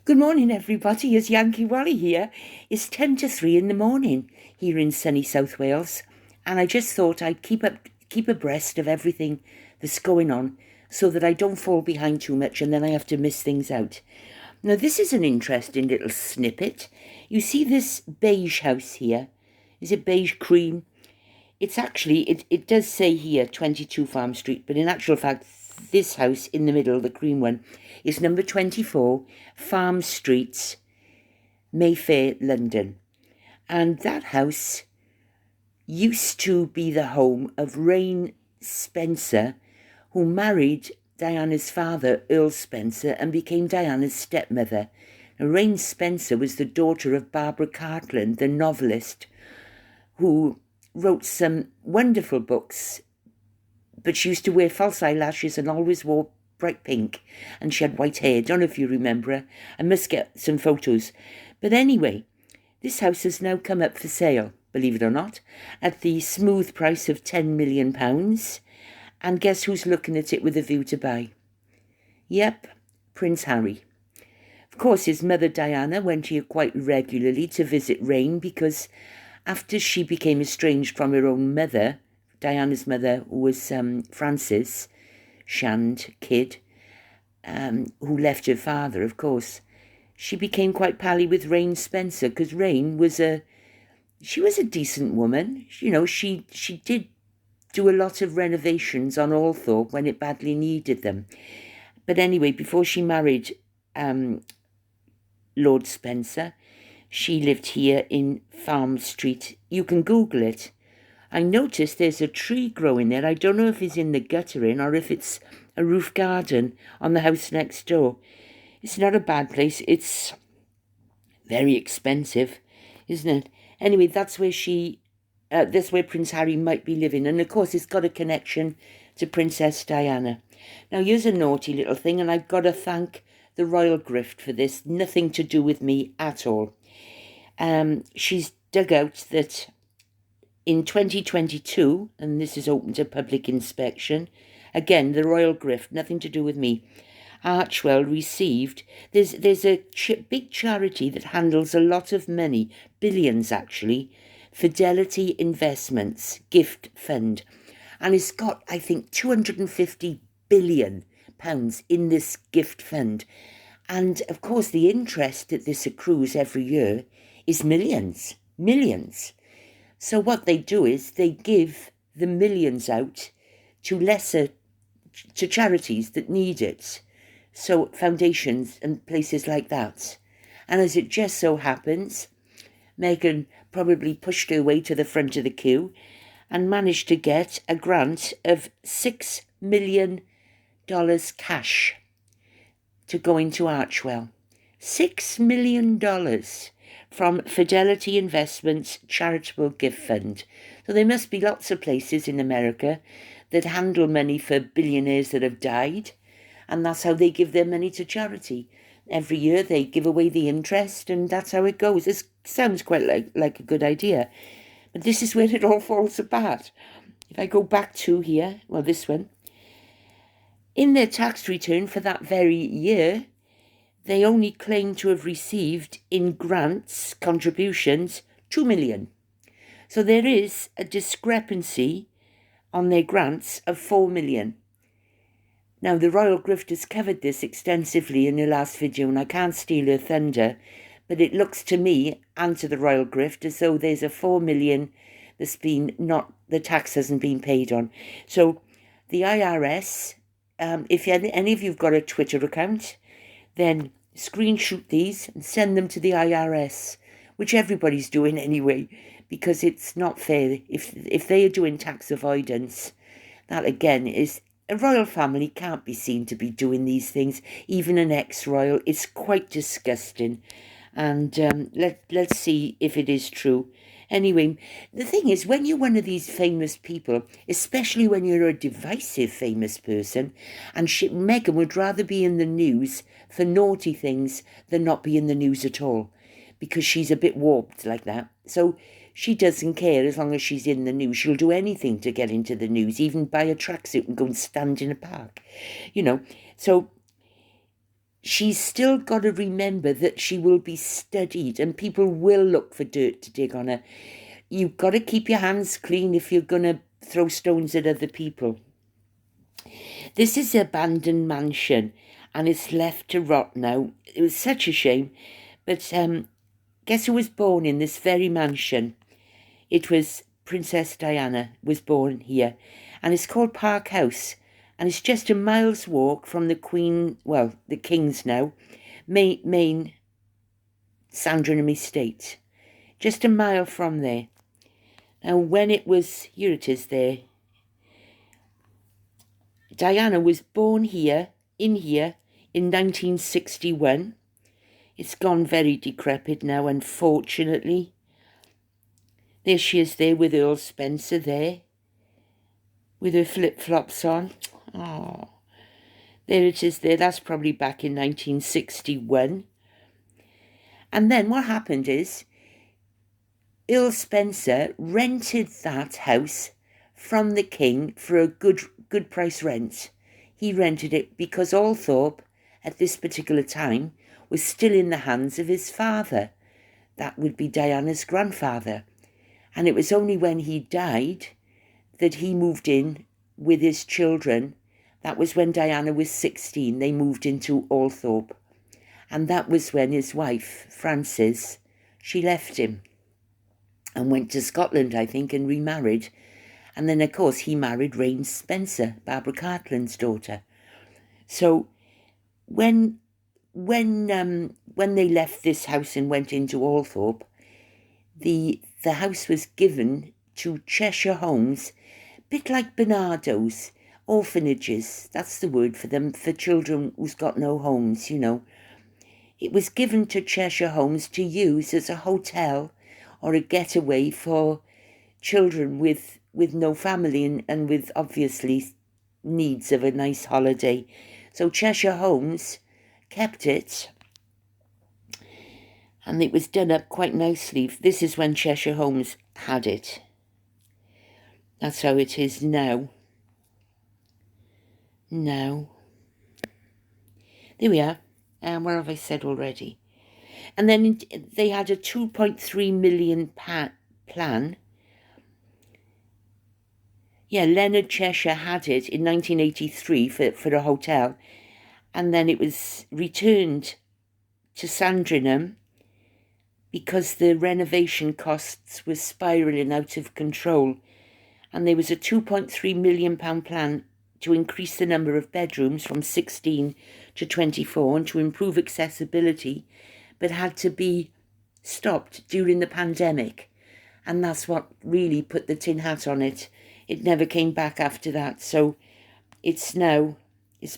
Good morning, everybody. It's Yankee Wally here. It's 10 to 3 in the morning here in sunny South Wales, and I just thought I'd keep abreast of everything that's going on so that I don't fall behind too much and then I have to miss things out. Now, this is an interesting little snippet. You see this beige house here? Is it beige cream? It's actually, it does say here 22 Farm Street, but in actual fact, this house in the middle, the cream one, is number 24 Farm Street, Mayfair, London. And that house used to be the home of Rain Spencer, who married Diana's father, Earl Spencer, and became Diana's stepmother. Now, Rain Spencer was the daughter of Barbara Cartland, the novelist, who wrote some wonderful books, but she used to wear false eyelashes and always wore bright pink, and she had white hair. Don't know if you remember her. I must get some photos. But anyway, this house has now come up for sale, believe it or not, at the smooth price of £10 million. And guess who's looking at it with a view to buy? Yep, Prince Harry. Of course, his mother Diana went here quite regularly to visit Rain because after she became estranged from her own mother, Diana's mother was Frances Shand Kidd, who left her father, of course, she became quite pally with Rain Spencer because Rain was a decent woman. You know, she did do a lot of renovations on Althorpe when it badly needed them. But anyway, before she married Lord Spencer, she lived here in Farm Street. You can Google it. I noticed there's a tree growing there. I don't know if it's in the guttering or if it's a roof garden on the house next door. It's not a bad place. It's very expensive, isn't it? Anyway, that's where that's where Prince Harry might be living. And of course, it's got a connection to Princess Diana. Now, here's a naughty little thing, and I've got to thank the Royal Grift for this. Nothing to do with me at all. She's dug out that in 2022, and this is open to public inspection, again, the Royal Grift, nothing to do with me, Archwell received, there's a big charity that handles a lot of money, billions actually, Fidelity Investments Gift Fund, and it's got, I think, £250 billion in this gift fund. And of course, the interest that this accrues every year is millions. So what they do is they give the millions out to charities that need it. So foundations and places like that. And as it just so happens, Meghan probably pushed her way to the front of the queue and managed to get a grant of $6 million cash to go into Archwell. $6 million from Fidelity Investments Charitable Gift Fund. So there must be lots of places in America that handle money for billionaires that have died, and that's how they give their money to charity. Every year they give away the interest, and that's how it goes. This sounds quite like a good idea, but this is where it all falls apart. If I go back to here, well, this one, in their tax return for that very year, they only claim to have received in grants, contributions, 2 million. So there is a discrepancy on their grants of 4 million. Now, the Royal Grift has covered this extensively in her last video, and I can't steal her thunder, but it looks to me and to the Royal Grift as though there's a 4 million that's been the tax hasn't been paid on. So the IRS, if any of you've got a Twitter account, then screenshot these and send them to the IRS, which everybody's doing anyway, because it's not fair. If they are doing tax avoidance, that again is, a royal family can't be seen to be doing these things, even an ex-royal. It's quite disgusting. And let's see if it is true. Anyway, the thing is, when you're one of these famous people, especially when you're a divisive famous person, and Meghan would rather be in the news for naughty things than not be in the news at all, because she's a bit warped like that. So she doesn't care as long as she's in the news. She'll do anything to get into the news, even buy a tracksuit and go and stand in a park, you know. So she's still got to remember that she will be studied and people will look for dirt to dig on her. You've got to keep your hands clean if you're going to throw stones at other people. This is an abandoned mansion and it's left to rot now. It was such a shame. But guess who was born in this very mansion? It was Princess Diana was born here. And it's called Park House. And it's just a mile's walk from the Queen, well, the King's now, main Sandringham estate. Just a mile from there. Now, when it was, here it is there. Diana was born here in 1961. It's gone very decrepit now, unfortunately. There she is there with Earl Spencer there, with her flip-flops on. Oh, there it is there. That's probably back in 1961. And then what happened is Earl Spencer rented that house from the King for a good price rent. He rented it because Althorpe, at this particular time, was still in the hands of his father. That would be Diana's grandfather. And it was only when he died that he moved in with his children. That was when Diana was 16. They moved into Althorpe. And that was when his wife, Frances, she left him and went to Scotland, I think, and remarried. And then, of course, he married Rains Spencer, Barbara Cartland's daughter. So when they left this house and went into Althorpe, the house was given to Cheshire Homes, a bit like Bernardo's, orphanages, that's the word for them, for children who's got no homes, you know. It was given to Cheshire Homes to use as a hotel or a getaway for children with no family and with obviously needs of a nice holiday. So Cheshire Homes kept it, and it was done up quite nicely. This is when Cheshire Homes had it. That's how it is now. Now. There we are. What have I said already? And then they had a 2.3 million plan. Yeah, Leonard Cheshire had it in 1983 for a hotel. And then it was returned to Sandringham because the renovation costs were spiralling out of control. And there was a £2.3 million plan to increase the number of bedrooms from 16 to 24 and to improve accessibility, but had to be stopped during the pandemic. And that's what really put the tin hat on it. It never came back after that. So it's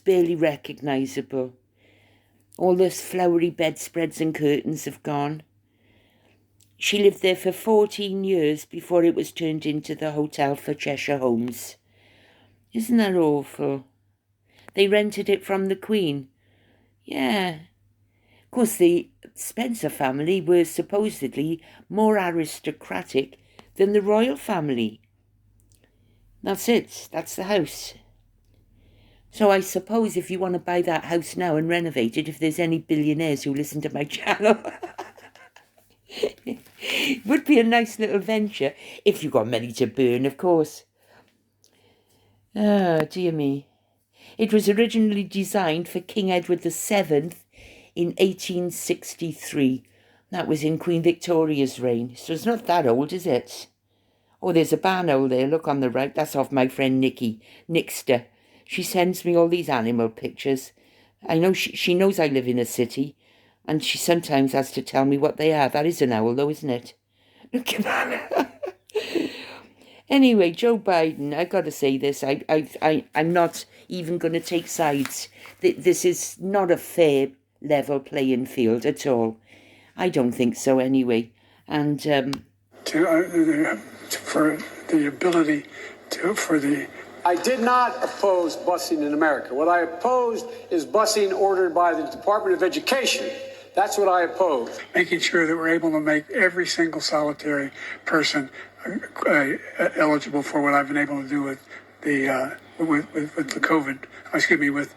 barely recognisable. All those flowery bedspreads and curtains have gone. She lived there for 14 years before it was turned into the Hotel for Cheshire Homes. Isn't that awful? They rented it from the Queen. Yeah. Of course, the Spencer family were supposedly more aristocratic than the royal family. That's it. That's the house. So I suppose if you want to buy that house now and renovate it, if there's any billionaires who listen to my channel, it would be a nice little venture, if you got money to burn, of course. Ah, dear me. It was originally designed for King Edward VII in 1863. That was in Queen Victoria's reign. So it's not that old, is it? Oh, there's a barn owl there. Look on the right. That's off my friend Nikki, Nixter. She sends me all these animal pictures. I know she knows I live in a city, and she sometimes has to tell me what they are. That is an owl, though, isn't it? Look at that. Anyway, Joe Biden, I got to say this. I'm not even going to take sides. This is not a fair, level playing field at all. I don't think so, anyway. And for the ability for the. I did not oppose busing in America. What I opposed is busing ordered by the Department of Education. That's what I oppose. Making sure that we're able to make every single solitary person eligible for what I've been able to do with the with the COVID. With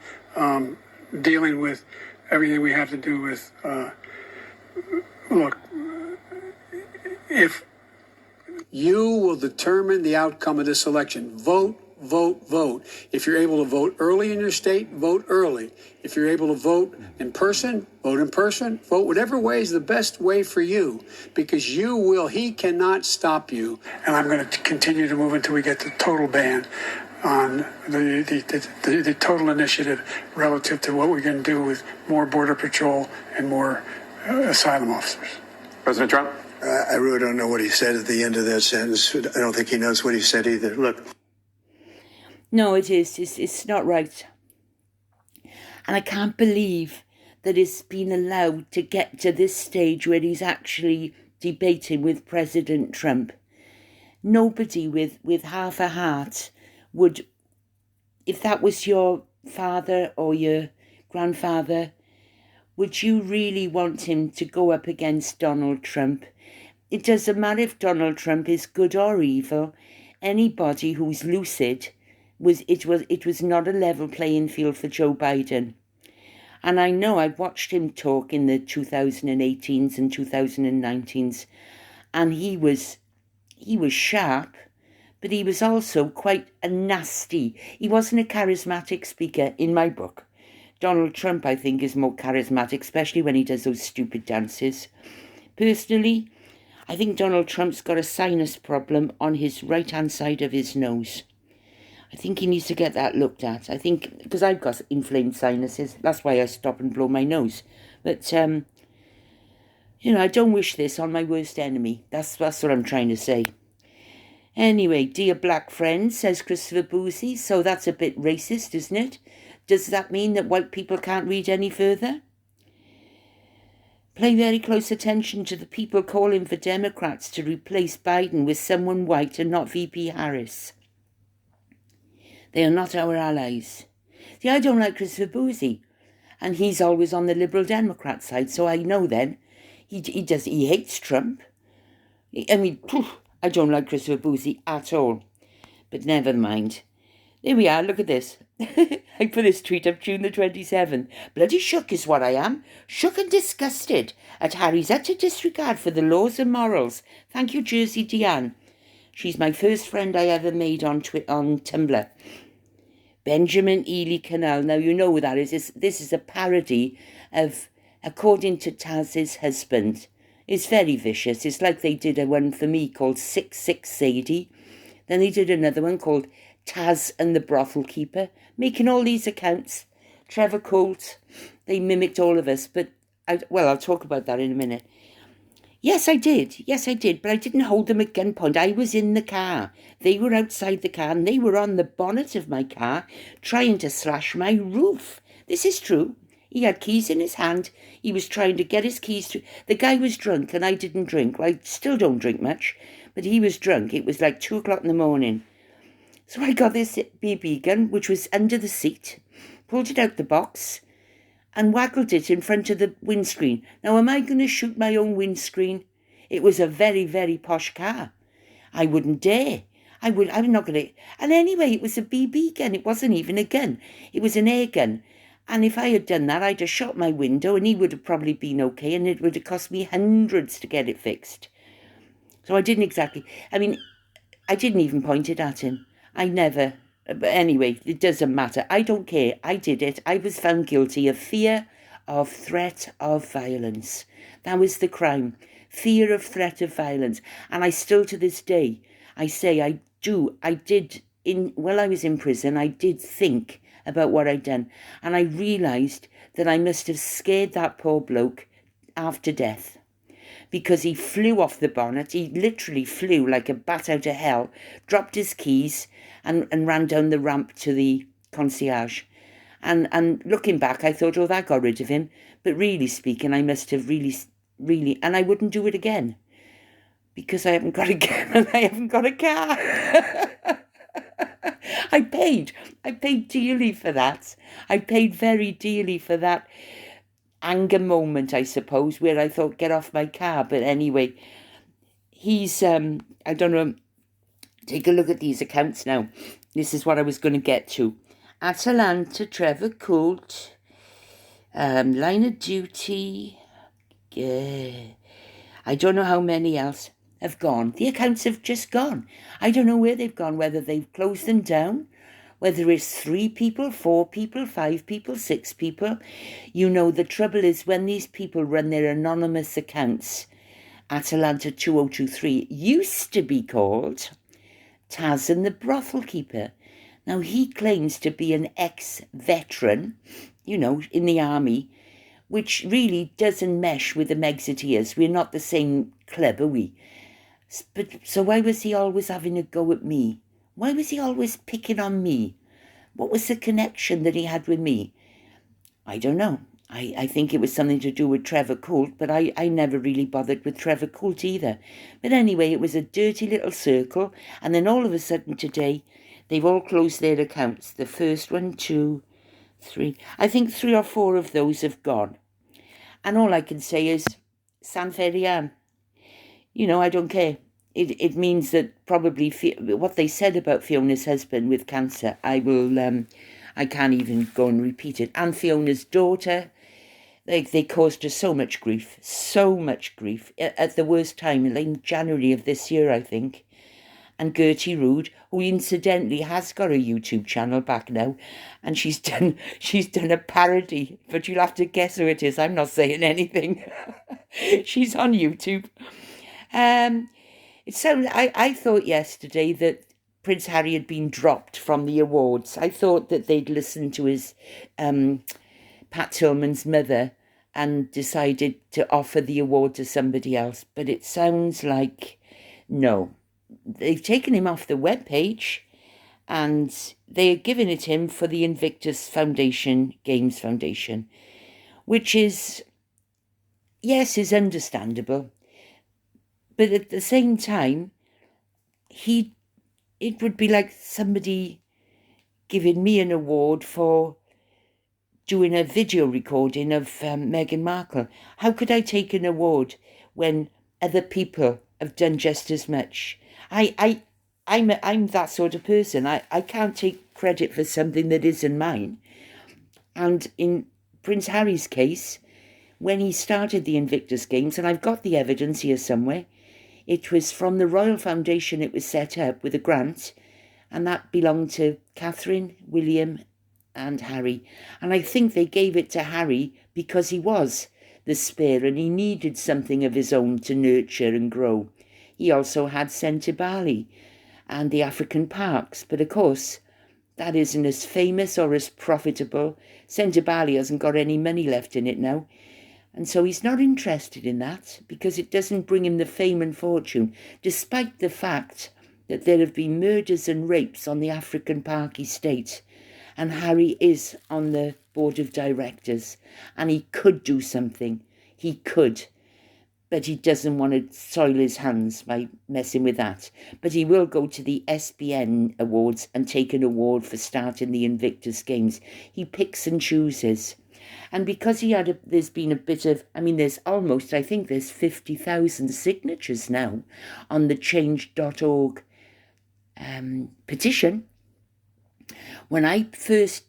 dealing with everything we have to do with, look, if you will determine the outcome of this election, vote, vote, vote. If you're able to vote early in your state, vote early. If you're able to vote in person, vote in person. Vote whatever way is the best way for you, because he cannot stop you. And I'm going to continue to move until we get the total ban on the total initiative relative to what we're going to do with more Border Patrol and more asylum officers. President Trump? I really don't know what he said at the end of that sentence. I don't think he knows what he said either. Look. No, it is. It's not right. And I can't believe that it's been allowed to get to this stage where he's actually debating with President Trump. Nobody with half a heart would, if that was your father or your grandfather, would you really want him to go up against Donald Trump? It doesn't matter if Donald Trump is good or evil. Anybody who's lucid, it was not a level playing field for Joe Biden. And I know I've watched him talk in the 2018s and 2019s, and he was sharp, but he was also quite a nasty. He wasn't a charismatic speaker in my book. Donald Trump, I think, is more charismatic, especially when he does those stupid dances. Personally, I think Donald Trump's got a sinus problem on his right-hand side of his nose. I think he needs to get that looked at. I think, because I've got inflamed sinuses, that's why I stop and blow my nose. But, I don't wish this on my worst enemy. That's what I'm trying to say. Anyway, dear black friend, says Christopher Boozy, so that's a bit racist, isn't it? Does that mean that white people can't read any further? Pay very close attention to the people calling for Democrats to replace Biden with someone white and not VP Harris. They are not our allies. See, I don't like Christopher Boozy, and he's always on the Liberal Democrat side, so I know then he hates Trump. I don't like Christopher Boozy at all. But never mind. There we are, look at this. I put this tweet up June the 27th. Bloody shook is what I am. Shook and disgusted at Harry's utter disregard for the laws and morals. Thank you, Jersey Deanne. She's my first friend I ever made on Tumblr. Benjamin Ely Canal. Now, you know what that is. This is a parody of According to Taz's Husband. It's very vicious. It's like they did a one for me called 66 Sadie. Then they did another one called Taz and the Brothel Keeper, making all these accounts. Trevor Colt, they mimicked all of us. But, I'll talk about that in a minute. Yes, I did, but I didn't hold them at gunpoint. I was in the car. They were outside the car, and they were on the bonnet of my car, trying to slash my roof. This is true. He had keys in his hand. He was trying to get his keys to... The guy was drunk, and I didn't drink. Well, I still don't drink much, but he was drunk. It was like 2 o'clock in the morning. So I got this BB gun, which was under the seat, pulled it out the box, and waggled it in front of the windscreen. Now, am I going to shoot my own windscreen? It was a very, very posh car. I wouldn't dare. I'm not going to... And anyway, it was a BB gun. It wasn't even a gun. It was an air gun. And if I had done that, I'd have shot my window and he would have probably been okay, and it would have cost me hundreds to get it fixed. So I didn't exactly... I didn't even point it at him. I never... But anyway, it doesn't matter. I don't care. I did it. I was found guilty of fear of threat of violence. That was the crime. Fear of threat of violence. And I still to this day, I say while I was in prison, I did think about what I'd done. And I realised that I must have scared that poor bloke after death. Because he flew off the bonnet. He literally flew like a bat out of hell, dropped his keys and ran down the ramp to the concierge. And looking back, I thought, that got rid of him. But really speaking, I must have really, and I wouldn't do it again. Because I haven't got a gun and I haven't got a car. I paid dearly for that. I paid very dearly for that anger moment, I suppose, where I thought, get off my car. But anyway, he's, I don't know, take a look at these accounts now. This is what I was going to get to. Atalanta, Trevor Colt, Line of Duty. I don't know how many else have gone. The accounts have just gone. I don't know where they've gone, whether they've closed them down, whether it's 3 people, 4 people, 5 people, 6 people. You know, the trouble is when these people run their anonymous accounts, Atalanta 2023 used to be called Taz and the Brothel Keeper. Now, he claims to be an ex-veteran, you know, in the army, which really doesn't mesh with the Megxiteers. We're not the same club, are we? But so why was he always having a go at me? Why was he always picking on me? What was the connection that he had with me? I don't know. I think it was something to do with Trevor Coult, but I never really bothered with Trevor Coult either. But anyway, it was a dirty little circle, and then all of a sudden today, they've all closed their accounts. The first 1, 2, 3. I think 3 or 4 of those have gone. And all I can say is, San Ferian. You know, I don't care. It means that probably what they said about Fiona's husband with cancer, I can't even go and repeat it. And Fiona's daughter, they caused her so much grief at the worst time, in January of this year, I think. And Gertie Rude, who incidentally has got a YouTube channel back now, and she's done a parody, but you'll have to guess who it is. I'm not saying anything. She's on YouTube. I thought yesterday that Prince Harry had been dropped from the awards. I thought that they'd listened to his Pat Tillman's mother and decided to offer the award to somebody else. But it sounds like no. They've taken him off the webpage and they're giving it him for the Invictus Foundation, Games Foundation, which is, yes, is understandable. But at the same time, it would be like somebody giving me an award for doing a video recording of Meghan Markle. How could I take an award when other people have done just as much? I'm that sort of person. I can't take credit for something that isn't mine. And in Prince Harry's case, when he started the Invictus Games, and I've got the evidence here somewhere, it was from the Royal Foundation it was set up with a grant, and that belonged to Catherine, William and Harry. And I think they gave it to Harry because he was the spare and he needed something of his own to nurture and grow. He also had Centre Bali and the African parks, but of course that isn't as famous or as profitable. Centre Bali hasn't got any money left in it now. And so he's not interested in that because it doesn't bring him the fame and fortune, despite the fact that there have been murders and rapes on the African Park estate. And Harry is on the board of directors and he could do something. He could. But he doesn't want to soil his hands by messing with that. But he will go to the SBN Awards and take an award for starting the Invictus Games. He picks and chooses. And because there's been a bit of, there's almost, I think there's 50,000 signatures now on the change.org petition. When I first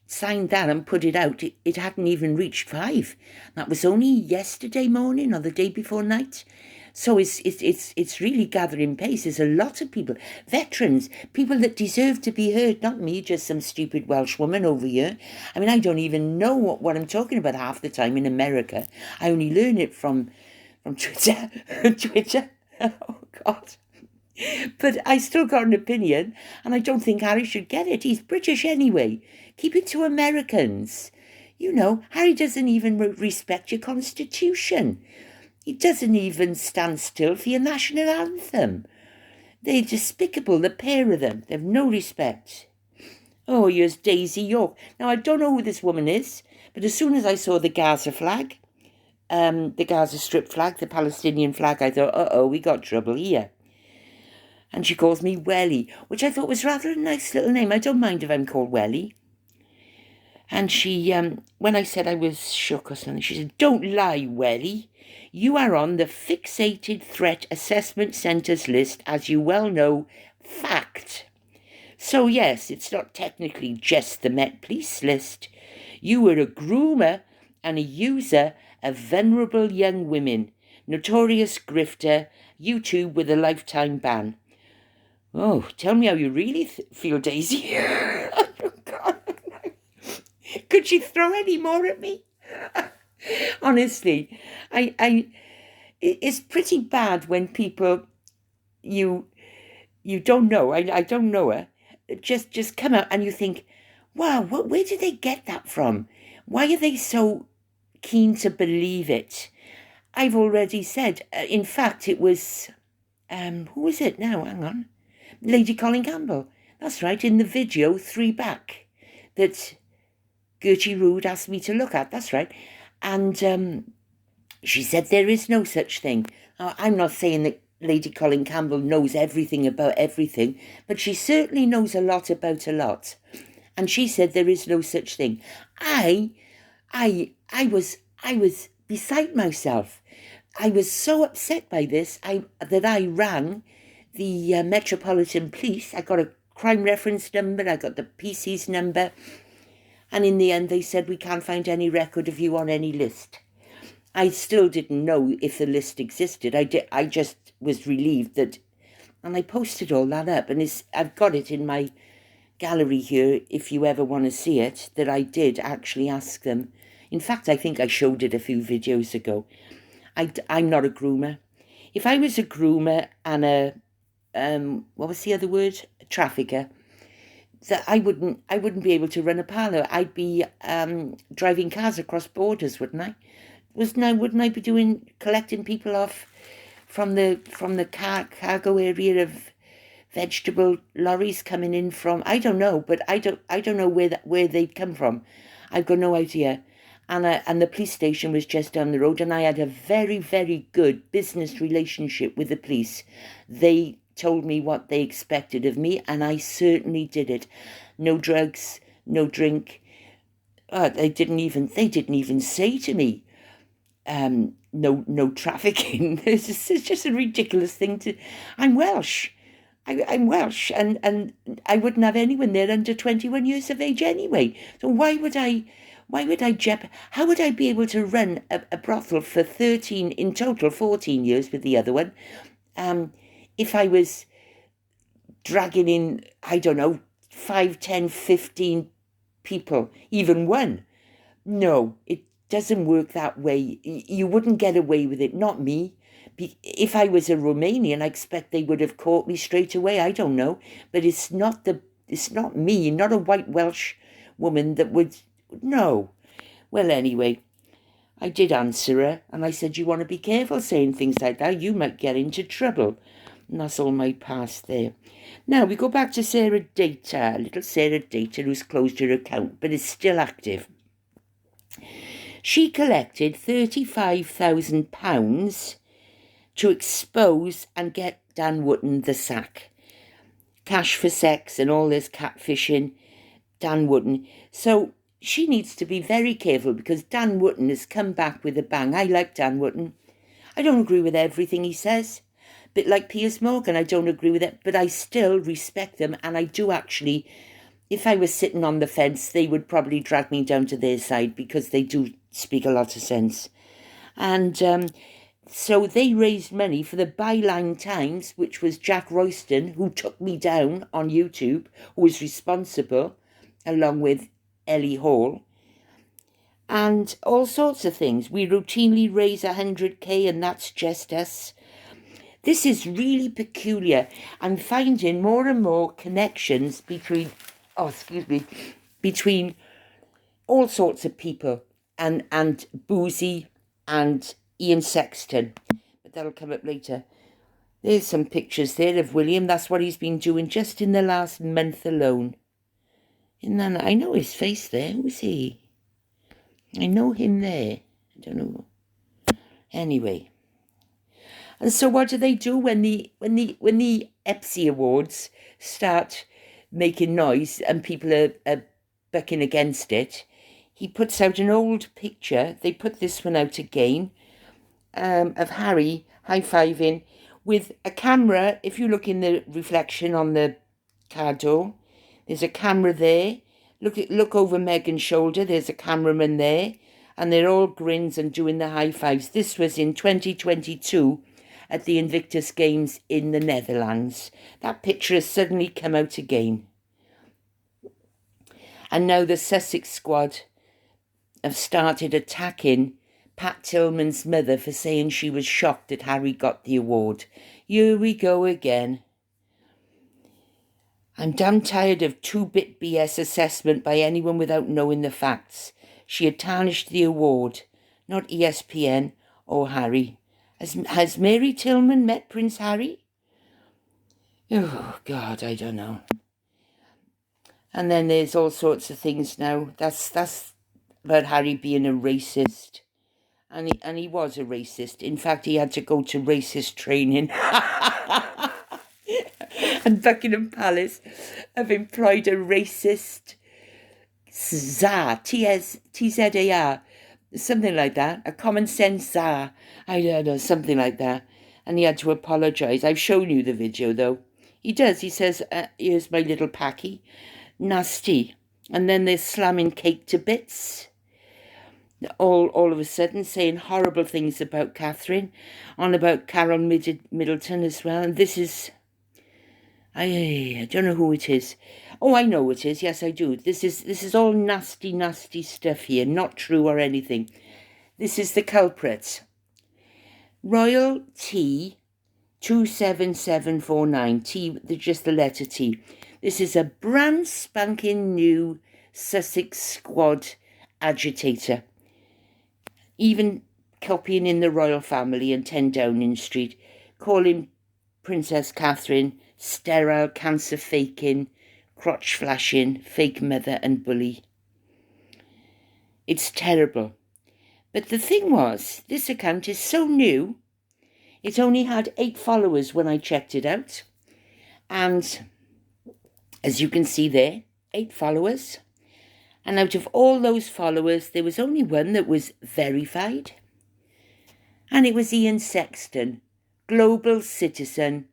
signed that and put it out, it hadn't even reached 5. That was only yesterday morning or the day before night. So it's really gathering pace. There's a lot of people, veterans, people that deserve to be heard, not me, just some stupid Welsh woman over here. I don't even know what I'm talking about half the time in America. I only learn it from Twitter. Twitter. Oh, God. But I still got an opinion, and I don't think Harry should get it. He's British anyway. Keep it to Americans. You know, Harry doesn't even respect your constitution. He doesn't even stand still for your national anthem. They're despicable, the pair of them. They've no respect. Oh, here's Daisy York. Now, I don't know who this woman is, but as soon as I saw the Gaza flag, the Gaza Strip flag, the Palestinian flag, I thought, uh-oh, we got trouble here. And she calls me Welly, which I thought was rather a nice little name. I don't mind if I'm called Welly. And she, when I said I was shook or something, she said, "Don't lie, Welly. You are on the Fixated Threat Assessment Centre's list, as you well know. Fact. So yes, it's not technically just the Met Police list. You were a groomer and a user of vulnerable young women. Notorious grifter, YouTube with a lifetime ban. Oh, tell me how you really feel, Daisy. Oh, God. Could she throw any more at me? Honestly, it's pretty bad when people you don't know. I don't know her. Just come out and you think, wow, where did they get that from? Why are they so keen to believe it? I've already said. In fact, it was who was it now? Hang on, Lady Colin Campbell. That's right. In the video 3 back, that Gertie Rood asked me to look at. That's right. And she said there is no such thing. Now, I'm not saying that Lady Colin Campbell knows everything about everything, but she certainly knows a lot about a lot. And she said there is no such thing. I was beside myself. I was so upset by this that I rang the Metropolitan Police. I got a crime reference number. I got the PC's number. And in the end, they said, we can't find any record of you on any list. I still didn't know if the list existed. I just was relieved that, and I posted all that up, and I've got it in my gallery here if you ever want to see it, that I did actually ask them. In fact, I think I showed it a few videos ago. I'm not a groomer. If I was a groomer and what was the other word? A trafficker, that I wouldn't be able to run a parlour. I'd be driving cars across borders, wouldn't I? Wouldn't I be collecting people off from the cargo area of vegetable lorries coming in from, I don't know, but I don't know where they'd come from. I've got no idea. And the police station was just down the road, and I had a very, very good business relationship with the police. They told me what they expected of me, and I certainly did it. No drugs, no drink. They didn't even say to me, no trafficking. It's just a ridiculous thing to. I'm Welsh. I'm Welsh, and I wouldn't have anyone there under 21 years of age anyway. So why would I how would I be able to run a brothel for 13, in total 14 years with the other one, if I was dragging in, I don't know, 5, 10, 15 people, even one? No, it doesn't work that way. You wouldn't get away with it, not me. If I was a Romanian, I expect they would have caught me straight away. I don't know, but it's not me, not a white Welsh woman that would. No. Well, anyway, I did answer her, and I said, you want to be careful saying things like that. You might get into trouble. And that's all my past there. Now, we go back to Sarah Data, little Sarah Data, who's closed her account, but is still active. She collected £35,000 to expose and get Dan Wootton the sack. Cash for sex and all this catfishing, Dan Wootton. So she needs to be very careful, because Dan Wootton has come back with a bang. I like Dan Wootton. I don't agree with everything he says. A bit like Piers Morgan, I don't agree with it, but I still respect them, and I do actually, if I was sitting on the fence, they would probably drag me down to their side, because they do speak a lot of sense. And so they raised money for the Byline Times, which was Jack Royston, who took me down on YouTube, who was responsible, along with Ellie Hall, and all sorts of things. We routinely raise 100k, and that's just us. This is really peculiar. I'm finding more and more connections between all sorts of people, and Boozy and Ian Sexton. But that'll come up later. There's some pictures there of William. That's what he's been doing just in the last month alone. And then I know his face there. Who's he? I know him there. I don't know. Anyway. And so what do they do when the EPSI Awards start making noise and people are bucking against it? He puts out an old picture. They put this one out again, of Harry high-fiving with a camera. If you look in the reflection on the car door, there's a camera there. Look over Meghan's shoulder. There's a cameraman there. And they're all grins and doing the high fives. This was in 2022 at the Invictus Games in the Netherlands. That picture has suddenly come out again. And now the Sussex squad have started attacking Pat Tillman's mother for saying she was shocked that Harry got the award. Here we go again. I'm damn tired of 2-bit BS assessment by anyone without knowing the facts. She had tarnished the award, not ESPN or Harry. Has Mary Tillman met Prince Harry? Oh, God, I don't know. And then there's all sorts of things now. That's about Harry being a racist. And he was a racist. In fact, he had to go to racist training. And Buckingham Palace have employed a racist czar, T-Z-A-R, something like that, a common sense czar, I don't know, something like that. And he had to apologise. I've shown you the video, though. He does. He says, here's my little packy. Nasty. And then they're slamming cake to bits. All of a sudden saying horrible things about Catherine, on about Carol Middleton as well. And this is... I don't know who it is. Oh, I know it is. Yes, I do. This is all nasty, nasty stuff here. Not true or anything. This is the culprit. Royal T 27749. T, just the letter T. This is a brand spanking new Sussex squad agitator. Even copying in the royal family and 10 Downing Street, calling Princess Catherine sterile, cancer faking, crotch flashing, fake mother and bully. It's terrible. But the thing was, this account is so new. It only had 8 followers when I checked it out. And as you can see there, 8 followers. And out of all those followers, there was only one that was verified. And it was Ian Sexton, global citizen.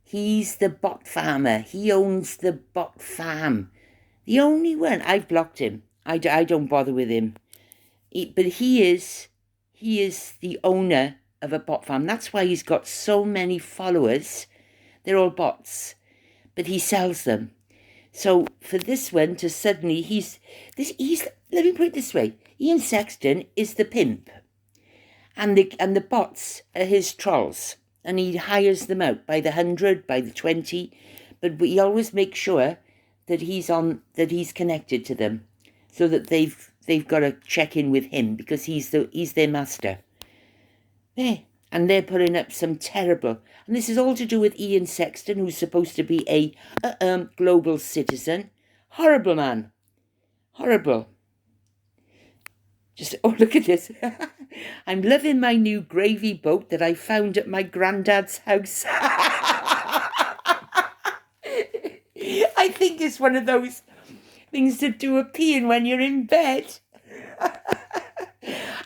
He's the bot farmer. He owns the bot farm. The only one. I've blocked him. I don't bother with him. But he is the owner of a bot farm. That's why he's got so many followers. They're all bots. But he sells them. So for this one to suddenly, let me put it this way. Ian Sexton is the pimp. And the bots are his trolls. And he hires them out by the 100, by the 20, but he always makes sure that he's connected to them, so that they've got to check in with him because he's their master. There, and they're putting up some terrible, and this is all to do with Ian Sexton, who's supposed to be a global citizen. Horrible man, horrible. Just, oh, look at this. I'm loving my new gravy boat that I found at my granddad's house. I think it's one of those things to do a peeing when you're in bed.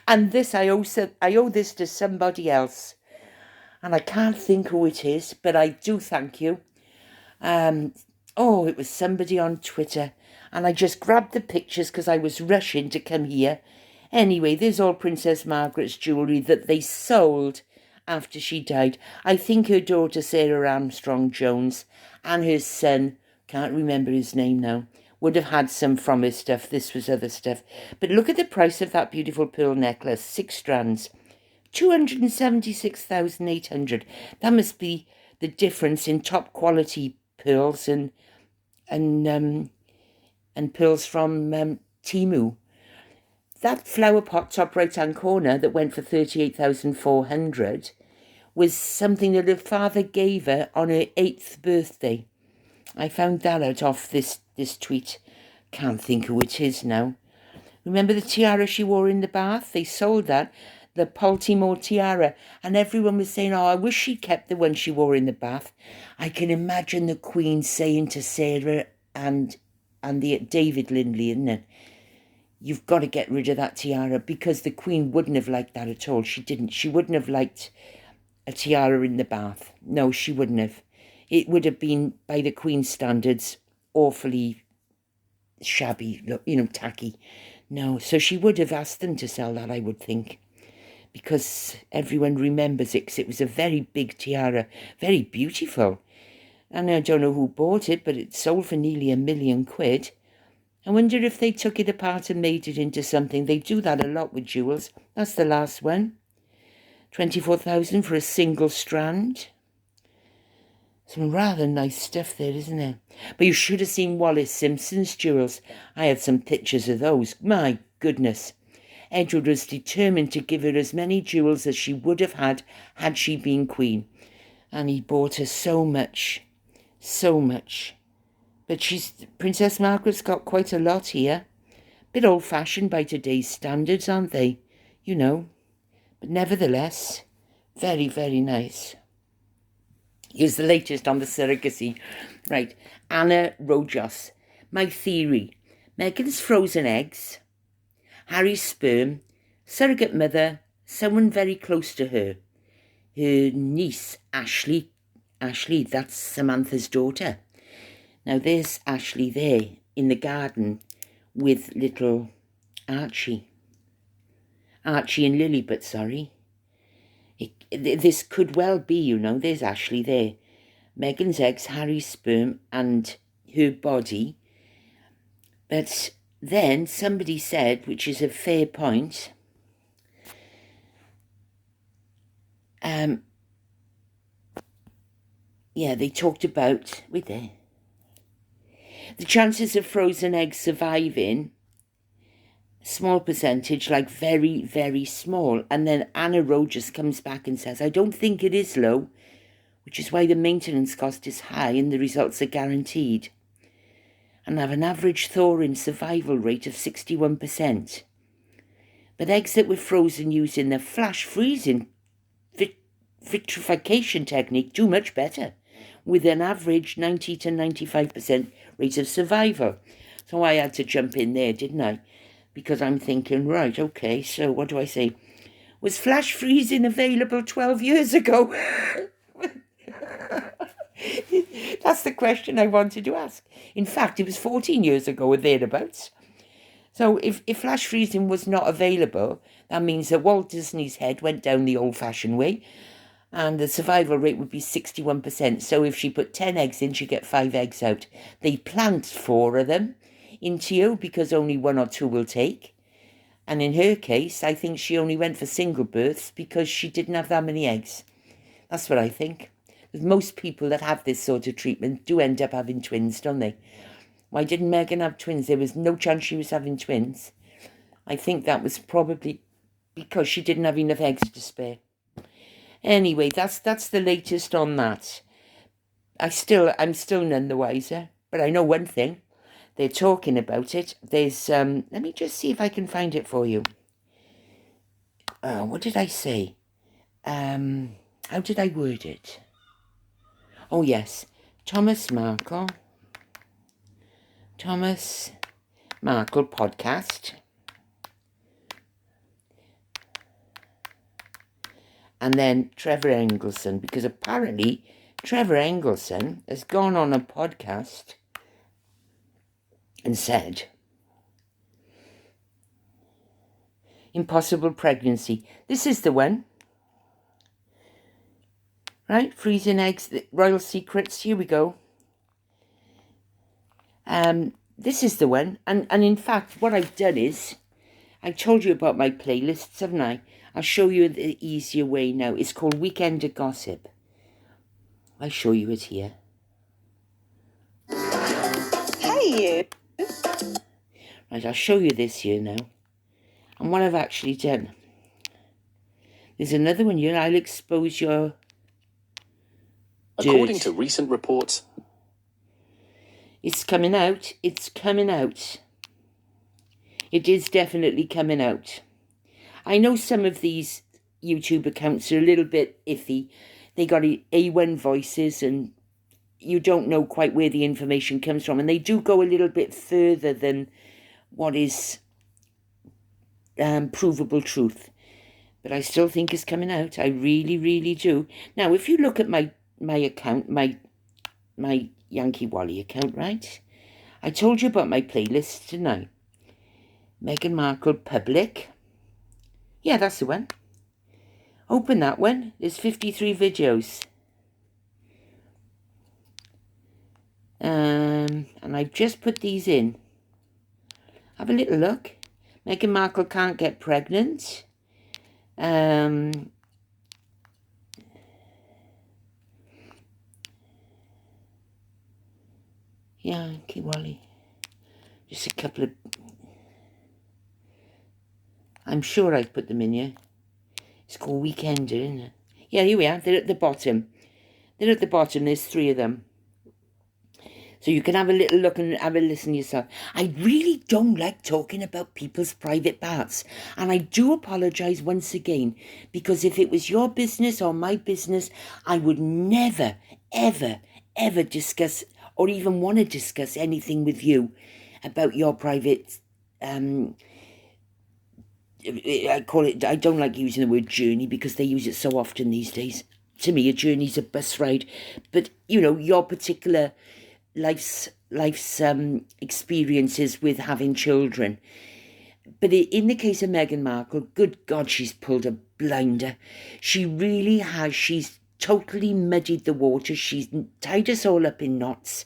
And this, I owe this to somebody else. And I can't think who it is, but I do thank you. It was somebody on Twitter. And I just grabbed the pictures because I was rushing to come here. Anyway, there's all Princess Margaret's jewellery that they sold after she died. I think her daughter Sarah Armstrong-Jones and her son, can't remember his name now, would have had some from her stuff. This was other stuff. But look at the price of that beautiful pearl necklace, 6 strands, 276,800. That must be the difference in top quality pearls and pearls from Temu. That flower pot top right-hand corner that went for 38,400 was something that her father gave her on her 8th birthday. I found that out off this tweet. Can't think who it is now. Remember the tiara she wore in the bath? They sold that, the Baltimore tiara, and everyone was saying, oh, I wish she kept the one she wore in the bath. I can imagine the Queen saying to Sarah and the David Lindley, isn't it? You've got to get rid of that tiara, because the Queen wouldn't have liked that at all. She didn't. She wouldn't have liked a tiara in the bath. No, she wouldn't have. It would have been, by the Queen's standards, awfully shabby, tacky. No, so she would have asked them to sell that, I would think, because everyone remembers it, because it was a very big tiara, very beautiful. And I don't know who bought it, but it sold for nearly £1 million. I wonder if they took it apart and made it into something. They do that a lot with jewels. That's the last one. 24,000 for a single strand. Some rather nice stuff there, isn't it? But you should have seen Wallace Simpson's jewels. I had some pictures of those. My goodness. Edward was determined to give her as many jewels as she would have had she been queen. And he bought her so much. So much. But Princess Margaret's got quite a lot here. Bit old-fashioned by today's standards, aren't they? You know. But nevertheless, very, very nice. Here's the latest on the surrogacy. Right, Anna Rojas. My theory. Meghan's frozen eggs, Harry's sperm, surrogate mother, someone very close to her. Her niece, Ashley. Ashley, that's Samantha's daughter. Now there's Ashley there in the garden with little Archie. Archie and Lilibet, sorry. This could well be, you know, there's Ashley there. Meghan's eggs, Harry's sperm and her body. But then somebody said, which is a fair point, they talked about, wait there, the chances of frozen eggs surviving, small percentage, like very, very small. And then Anna Rojas comes back and says, I don't think it is low, which is why the maintenance cost is high and the results are guaranteed. And have an average thaw-in survival rate of 61%. But eggs that were frozen using the flash freezing vitrification technique do much better, with an average 90 to 95% rate of survival. So I had to jump in there, didn't I? Because I'm thinking, right, okay, so what do I say? Was flash freezing available 12 years ago? That's the question I wanted to ask. In fact, it was 14 years ago or thereabouts. So if flash freezing was not available, that means that Walt Disney's head went down the old-fashioned way, and the survival rate would be 61%. So if she put 10 eggs in, she'd get 5 eggs out. They plant 4 of them into you because only 1 or 2 will take. And in her case, I think she only went for single births because she didn't have that many eggs. That's what I think. Because most people that have this sort of treatment do end up having twins, don't they? Why didn't Meghan have twins? There was no chance she was having twins. I think that was probably because she didn't have enough eggs to spare. Anyway, that's the latest on that. I'm still none the wiser, but I know one thing. They're talking about it. There's let me just see if I can find it for you. What did I say? How did I word it? Oh yes, Thomas Markle podcast. And then Trevor Engelson, because apparently Trevor Engelson has gone on a podcast and said, impossible pregnancy. This is the one. Right, freezing eggs, the royal secrets, here we go. This is the one. And in fact, what I've done is, I told you about my playlists, haven't I? I'll show you the easier way now. It's called Weekender Gossip. I'll show you it here. Hey, you. Right, I'll show you this here now. And what I've actually done. There's another one here. I'll expose your dirt. According to recent reports, it's coming out. It's coming out. It is definitely coming out. I know some of these YouTube accounts are a little bit iffy. They got A1 voices and you don't know quite where the information comes from. And they do go a little bit further than what is provable truth. But I still think it's coming out. I really, really do. Now, if you look at my account, my Yankee Wally account, right? I told you about my playlist, didn't I? Meghan Markle public. Yeah, that's the one. Open that one. There's 53 videos. And I've just put these in. Have a little look. Meghan Markle can't get pregnant. Yeah, okay, Wally. Just a couple of... I'm sure I've put them in here. It's called Weekender, isn't it? Yeah, here we are. They're at the bottom. They're at the bottom. There's 3 of them. So you can have a little look and have a listen yourself. I really don't like talking about people's private parts. And I do apologise once again, because if it was your business or my business, I would never, ever, ever discuss or even want to discuss anything with you about your private... I don't like using the word journey because they use it so often these days. To me, a journey's a bus ride. But, you know, your particular life's experiences with having children. But in the case of Meghan Markle, good God, she's pulled a blinder. She really has. She's totally muddied the water. She's tied us all up in knots.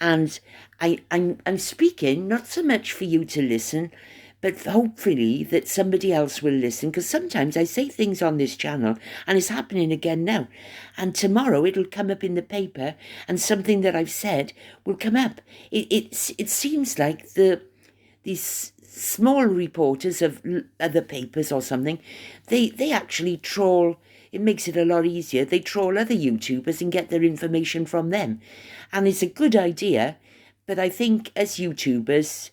And I'm speaking not so much for you to listen, but hopefully that somebody else will listen, because sometimes I say things on this channel and it's happening again now, and tomorrow it'll come up in the paper and something that I've said will come up. It seems like these small reporters of other papers or something, they actually troll. It makes it a lot easier. They troll other YouTubers and get their information from them, and it's a good idea. But I think as YouTubers,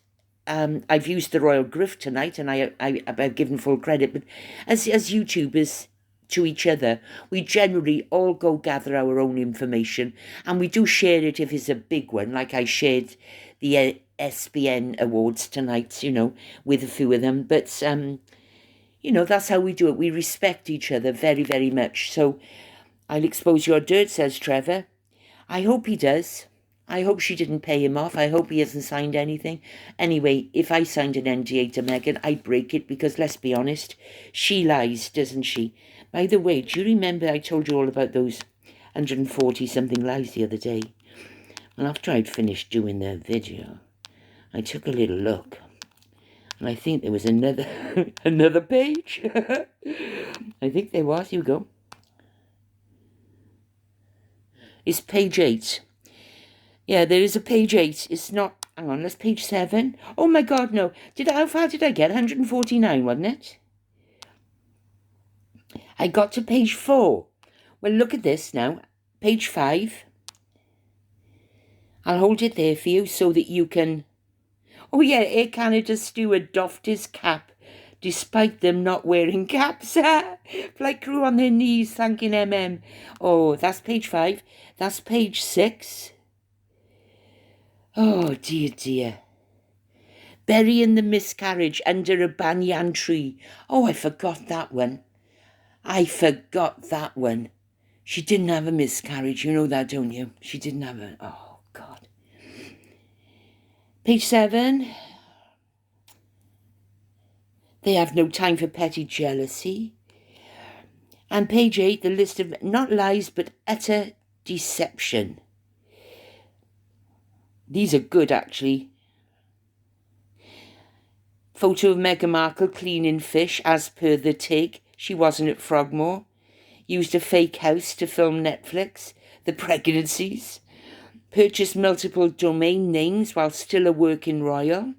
I've used the royal grift tonight, and I've given full credit, but as YouTubers to each other, we generally all go gather our own information, and we do share it if it's a big one, like I shared the SBN awards tonight, you know, with a few of them. But, you know, that's how we do it. We respect each other very, very much. So I'll expose your dirt, says Trevor. I hope he does. I hope she didn't pay him off. I hope he hasn't signed anything. Anyway, if I signed an NDA to Meghan, I'd break it because, let's be honest, she lies, doesn't she? By the way, do you remember I told you all about those 140-something lies the other day? Well, after I'd finished doing the video, I took a little look, and I think there was another another page. I think there was. Here we go. It's page 8. Yeah, there is a page 8. It's not... Hang on, that's page 7. Oh, my God, no. How far did I get? 149, wasn't it? I got to page 4. Well, look at this now. Page 5. I'll hold it there for you so that you can... Oh, yeah, Air Canada steward doffed his cap despite them not wearing caps. Flight crew on their knees thanking MM. Oh, that's page 5. That's page 6. Oh, dear, dear. Burying the miscarriage under a banyan tree. Oh, I forgot that one. She didn't have a miscarriage. You know that, don't you? She didn't have a... Oh, God. Page 7. They have no time for petty jealousy. And page 8, the list of not lies but utter deception. These are good, actually. Photo of Meghan Markle cleaning fish, as per the TIG. She wasn't at Frogmore. Used a fake house to film Netflix. The pregnancies. Purchased multiple domain names while still a working royal.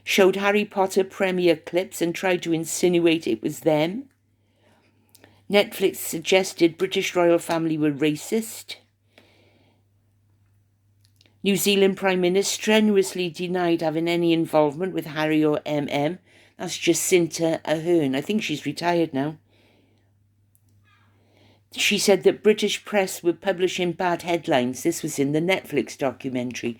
Showed Harry Potter premiere clips and tried to insinuate it was them. Netflix suggested British royal family were racist. New Zealand Prime Minister strenuously denied having any involvement with Harry or MM. That's Jacinta Ardern. I think she's retired now. She said that British press were publishing bad headlines. This was in the Netflix documentary.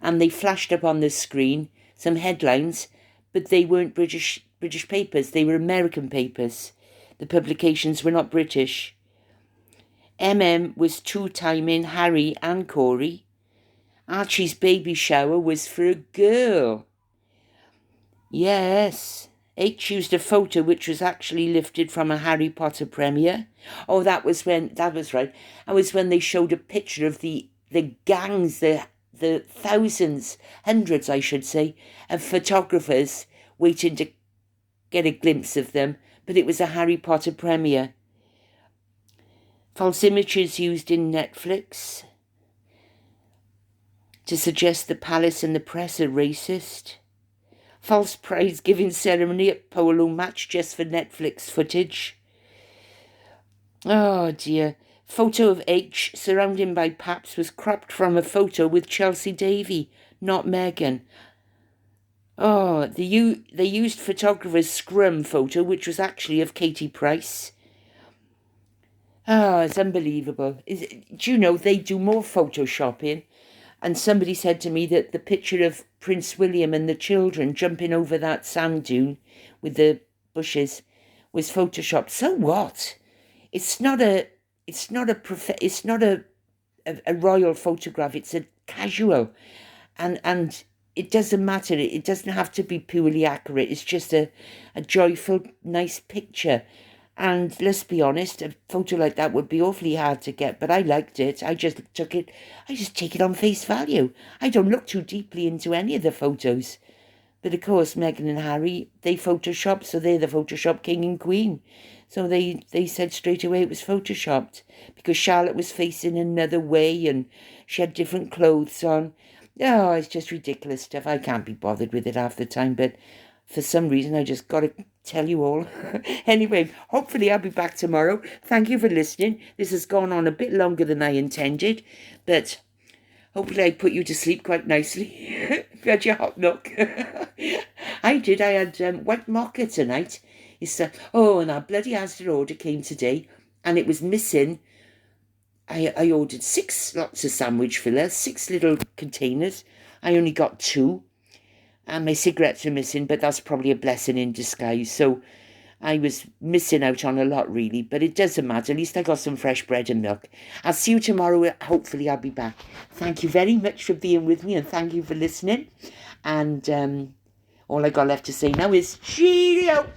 And they flashed up on the screen some headlines, but they weren't British papers. They were American papers. The publications were not British. MM was two-timing Harry and Corey. Archie's baby shower was for a girl. Yes. H used a photo which was actually lifted from a Harry Potter premiere. Oh, that was right. That was when they showed a picture of the gangs, the thousands, hundreds, I should say, of photographers waiting to get a glimpse of them. But it was a Harry Potter premiere. False images used in Netflix to suggest the palace and the press are racist. False prize-giving ceremony at polo match just for Netflix footage. Oh dear. Photo of H surrounded by paps was cropped from a photo with Chelsea Davy, not Meghan. Oh, they used photographer's scrum photo, which was actually of Katie Price. Oh, it's unbelievable. Do you know, they do more photoshopping? And somebody said to me that the picture of Prince William and the children jumping over that sand dune with the bushes was photoshopped. So what? It's not a royal photograph. It's a casual, and it doesn't matter. It doesn't have to be purely accurate. It's just a joyful, nice picture. And let's be honest, a photo like that would be awfully hard to get, but I liked it. I just take it on face value. I don't look too deeply into any of the photos. But of course, Meghan and Harry, they Photoshop, so they're the Photoshop king and queen. So they said straight away it was Photoshopped, because Charlotte was facing another way and she had different clothes on. Oh, it's just ridiculous stuff. I can't be bothered with it half the time, but for some reason I just got to tell you all. Anyway, hopefully I'll be back tomorrow. Thank you for listening. This has gone on a bit longer than I intended, but hopefully I put you to sleep quite nicely. You had your hot milk. I did. I had white mocha tonight. And our bloody Asda order came today, and it was missing. I ordered 6 lots of sandwich fillers, 6 little containers. I only got 2. And my cigarettes are missing, but that's probably a blessing in disguise. So I was missing out on a lot, really. But it doesn't matter. At least I got some fresh bread and milk. I'll see you tomorrow. Hopefully I'll be back. Thank you very much for being with me, and thank you for listening. And all I got left to say now is cheerio!